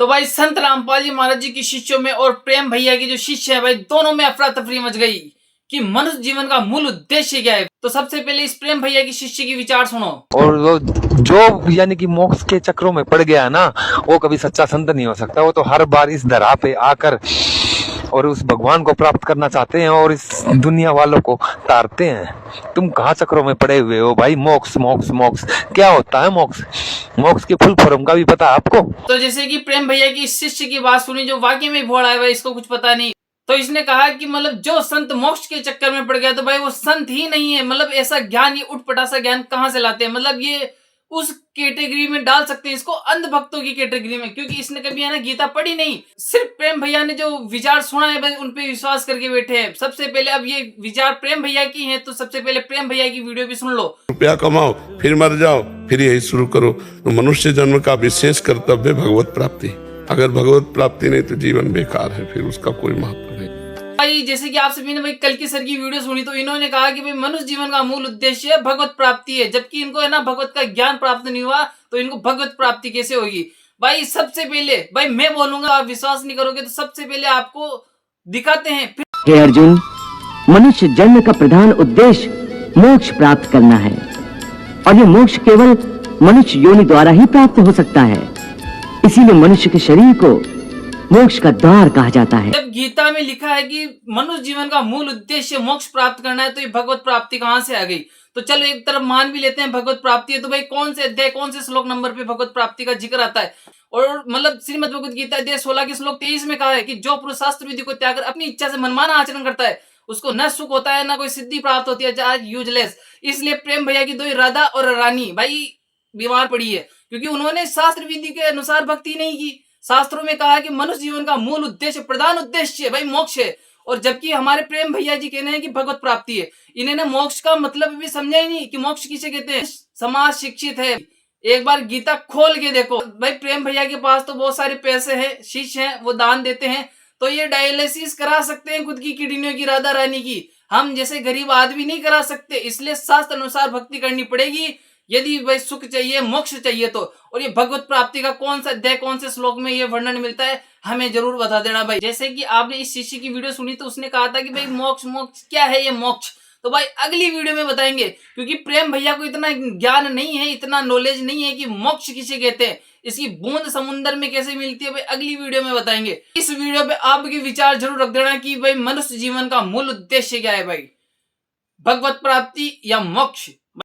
तो भाई संत रामपाल जी महाराज जी के शिष्यों में और प्रेम भैया की जो शिष्य है भाई, दोनों में अफरा तफरी मच गई कि मनुष्य जीवन का मूल उद्देश्य क्या है। तो सबसे पहले इस प्रेम भैया की शिष्य की विचार सुनो। और वो जो यानी कि मोक्ष के चक्रों में पड़ गया ना, वो कभी सच्चा संत नहीं हो सकता। वो तो हर बार इस धरा पे आकर और उस भगवान को प्राप्त करना चाहते हैं और इस दुनिया वालों को तारते हैं। तुम कहाँ चक्रों में पड़े हुए हो भाई? मोक्ष मोक्ष मोक्ष क्या होता है? मोक्ष मोक्ष की फुल फॉर्म का भी पता है आपको? तो जैसे कि प्रेम भैया की शिष्य की बात सुनी जो वाकई में भोड़ा है भाई, इसको कुछ पता नहीं। तो इसने कहा कि मतलब जो संत मोक्ष के चक्कर में पड़ गया तो भाई वो संत ही नहीं है। मतलब ऐसा ज्ञान, ये उठपटासा ज्ञान कहाँ से लाते हैं? मतलब ये उस कैटेगरी में डाल सकते हैं इसको, अंधभक्तों की कैटेगरी में, क्योंकि इसने कभी है ना गीता पढ़ी नहीं। सिर्फ प्रेम भैया ने जो विचार सुना है भाई उन पे विश्वास करके बैठे हैं। सबसे पहले अब ये विचार प्रेम भैया की है, तो सबसे पहले प्रेम भैया की वीडियो भी सुन लो। रुपया कमाओ फिर मर जाओ, फिर यही शुरू करो। तो मनुष्य जन्म का विशेष कर्तव्य भगवत प्राप्ति। अगर भगवत प्राप्ति नहीं तो जीवन बेकार है, फिर उसका कोई महत्व नहीं। भाई जैसे कि आप सभी ने भाई कल की सर की वीडियो सुनी, तो इन्होंने कहा कि भाई मनुष्य जीवन का मूल उद्देश्य भगवत प्राप्ति है, जबकि इनको है ना भगवत का ज्ञान प्राप्त नहीं हुआ, तो इनको भगवत प्राप्ति कैसे होगी? भाई सबसे पहले भाई मैं बोलूंगा, आप विश्वास नहीं करोगे, तो सबसे पहले आपको दिखाते हैं। हे अर्जुन, मनुष्य जन्म का प्रधान उद्देश्य मोक्ष प्राप्त करना है, और ये मोक्ष केवल मनुष्य योनि द्वारा ही प्राप्त हो सकता है। इसीलिए मनुष्य के शरीर को मोक्ष का द्वार कहा जाता है। जब गीता में लिखा है कि मनुष्य जीवन का मूल उद्देश्य मोक्ष प्राप्त करना है, तो ये भगवत प्राप्ति कहां से आ गई? तो चलो एक तरफ मान भी लेते हैं भगवत प्राप्ति है, तो भाई कौन से अध्याय, कौन से श्लोक नंबर पे भगवत प्राप्ति का जिक्र आता है? और मतलब श्रीमद् भगवत गीता अध्याय 16 के श्लोक 23 में कहा है कि जो पुरुष शास्त्र विधि को त्याग कर अपनी इच्छा से मनमाना आचरण करता है, उसको न सुख होता है, न कोई सिद्धि प्राप्त होती है, यूजलेस। इसलिए प्रेम भैया की दो राधा और रानी भाई बीमार पड़ी है, क्योंकि उन्होंने शास्त्र विधि के अनुसार भक्ति नहीं की। शास्त्रों में कहा है कि मनुष्य जीवन का मूल उद्देश्य, प्रधान उद्देश्य भाई मोक्ष है, और जबकि हमारे प्रेम भैया जी कहने हैं कि भगवत प्राप्ति है। इन्होंने मोक्ष का मतलब भी समझा ही नहीं कि मोक्ष किसे कहते हैं। समाज शिक्षित है, एक बार गीता खोल के देखो भाई। प्रेम भैया के पास तो बहुत सारे पैसे हैं, शिष्य हैं, वो दान देते हैं, तो ये डायलिसिस करा सकते हैं खुद की किडनियों की, राधा रानी की। हम जैसे गरीब आदमी नहीं करा सकते, इसलिए शास्त्र अनुसार भक्ति करनी पड़ेगी यदि भाई सुख चाहिए, मोक्ष चाहिए तो। और ये भगवत प्राप्ति का कौन सा अध्याय, कौन से श्लोक में ये वर्णन मिलता है, हमें जरूर बता देना भाई। जैसे कि आपने इस शिष्य की वीडियो सुनी, तो उसने कहा था कि भाई मोक्ष मोक्ष क्या है ये मोक्ष? तो भाई अगली वीडियो में बताएंगे, क्योंकि प्रेम भैया को इतना ज्ञान नहीं है, इतना नॉलेज नहीं है कि मोक्ष किसे कहते हैं, इसकी बूंद समुन्द्र में कैसे मिलती है भाई, अगली वीडियो में बताएंगे। इस वीडियो पे आपके विचार जरूर रख देना कि भाई मनुष्य जीवन का मूल उद्देश्य क्या है भाई, भगवत प्राप्ति या मोक्ष।